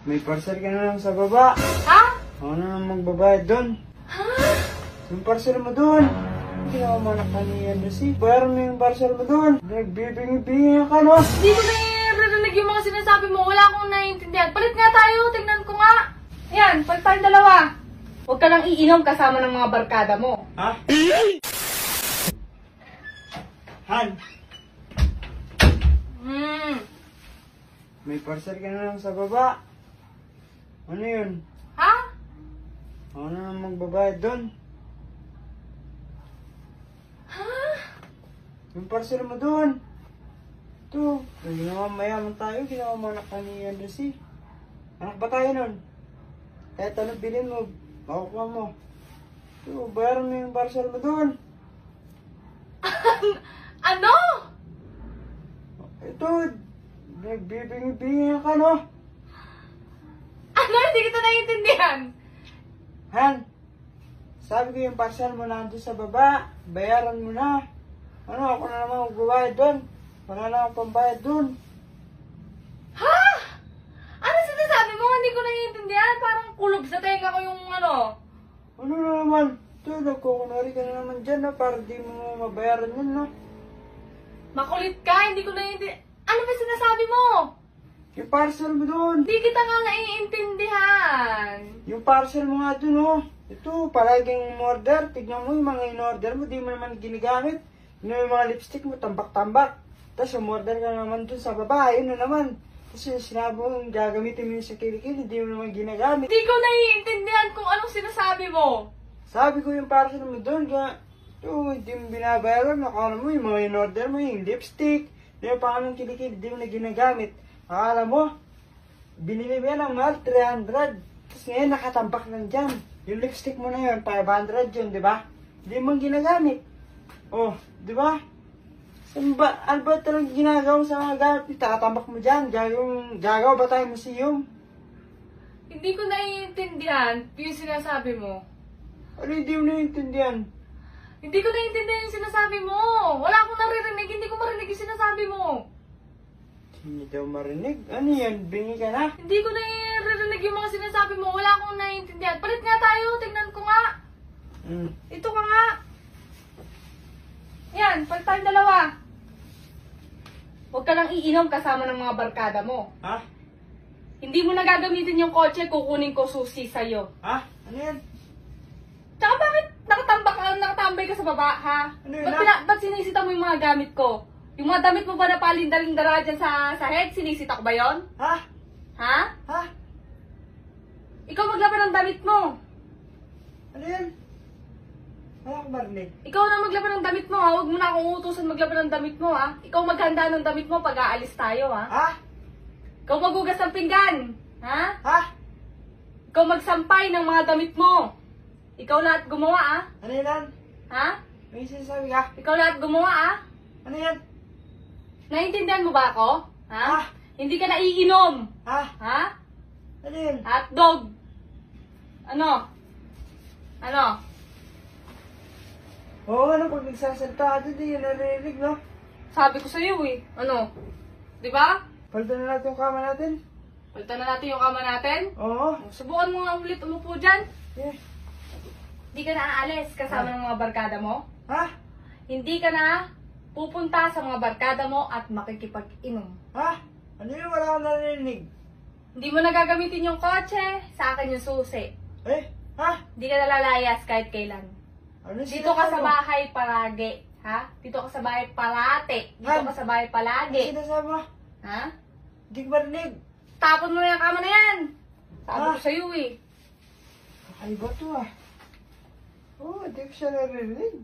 May parcel ka na lang sa baba. Ha? Ako na lang magbabayad doon. Ha? Yung parcel mo doon. Hindi ako manakaniyan na si. Bayaran mo yung parcel mo doon. Nagbibingi-bingi ka, no? Hindi ko narinig yung mga sinasabi mo. Wala akong naiintindihan. Palit nga tayo. Tingnan ko nga. Yan, palit tayong dalawa. Huwag ka nang iinom kasama ng mga barkada mo. Ha? Han, may parcel ka na lang sa baba. Ano yun? Ha? Ako na lang magbabayad doon. Ha? Yung parcel mo doon. Ito, ginawa mayaman tayo, ginawa mo nakaniyan na si. Anak ba tayo nun? Kahit ano bilhin mo, makukuha mo. Ito, bayaran mo yung parcel mo doon. Ano? Ito, nagbibingi-bingi ka, no? Ano? Hindi kita naiintindihan. Han, sabi ko yung parcel mo nandun sa baba, bayaran mo na. Ano, ako na naman magbabayad doon. Wala na akong pambayad doon. Ha? Ano sinasabi mo? Hindi ko naiintindihan. Parang kulob sa tenga ko yung ano. Ano na naman? Ito, nagkukunwari ka na naman dyan, no? Para di mo mabayaran yun, no? Makulit ka. Hindi ko naiintindihan. Ano ba sinasabi mo? Yung parcel mo doon. Hindi kita nga naiintindihan. Yung parcel mo nga doon, oh. Ito, palaging order. Tignan mo yung mga in-order mo, di mo naman ginagamit. Yung mga lipstick mo, tambak-tambak. Tapos umorder ka naman doon sa baba, yun na naman. Tapos yung sinabi mo, gagamitin mo yung sa kilikili, hindi mo naman ginagamit. Hindi ko naiintindihan kung anong sinasabi mo. Sabi ko yung parcel mo doon, kaya ito, hindi mo binabayaran. Akala mo yung mga in-order mo, yung lipstick, yung pangalang kilikili, hindi mo na ginagamit. Akala mo, binili mo yan ng mahal, 300. Tapos ngayon nakatambak lang dyan. Yung lipstick mo na yun, 500 yun, di ba? Hindi mo ginagamit. Oh, di ba? Ano ba talagang ginagawa sa mga gamit? Tatambak mo dyan. Gagawa ba tayo museum? Hindi ko naiintindihan yung sinasabi mo. Ano hindi mo naiintindihan? Hindi ko naiintindihan yung sinasabi mo. Wala akong naririnig. Hindi ko marinig yung sinasabi mo. Hindi daw marinig. Ano yan? Bingi ka na? Hindi ko naririnig yung mga sinasabi mo. Wala akong naiintindihan. Palit nga tayo. Tingnan ko nga. Ito ka nga. Yan, palit tayong dalawa. Huwag ka nang iinom kasama ng mga barkada mo. Ha? Hindi mo na gagamitin yung kotse, kukunin ko susi sa'yo. Ha? Ano yan? Tsaka bakit nakatambay ka sa baba, ha? Ano yun, Ba't sinisita mo yung mga gamit ko? Yung mga damit mo ba na palindaling-dara dyan sa head, sinisita ko ba yon? Ha? Ha? Ha? Ikaw maglaban ng damit mo. Ano yan? Wala akong marinig. Ikaw na maglaban ng damit mo, ha? Huwag mo na akong utusan maglaban ng damit mo, ha? Ikaw maghanda ng damit mo pag aalis tayo, ha? Ha? Ikaw maghugas ng pinggan, ha? Ha? Ikaw magsampay ng mga damit mo. Ikaw lahat gumawa, ha? Ano yan? Ha? May sinasabi ka? Ikaw lahat gumawa, ha? Ano yan? Naiintindihan mo ba ako? Ha? Ah. Hindi ka naiinom. Ha? Ha? Ano yan? Hotdog. Ano? Ano? Oo, ano pag nagsasalta ka doon, di yun narinig, no? Sabi ko sa'yo eh. Ano? Di ba? Palitan na natin yung kama natin. Palitan na natin yung kama natin. Oo. Subukan mo nga ulit umupo dyan. Yeah. Hindi ka na aalis kasama ng mga barkada mo. Ha? Hindi ka na pupunta sa mga barkada mo at makikipag-inom. Ha? Ano yun? Wala akong narinig. Hindi mo na gagamitin yung kotse, sa akin yung susi. Eh? Ha? Hindi ka nalalayas kahit kailan. Ano Dito ka sa bahay palagi. Ha? Dito ka sa bahay parati. Dito Han? ka sa bahay palagi. Ano sinasabi mo? Ha? Hindi ko marinig. Tapon mo na yung kama na yan. Sabi Ah. ko sa'yo eh. Kakaiba to ah. Oo, hindi ko siya narinig.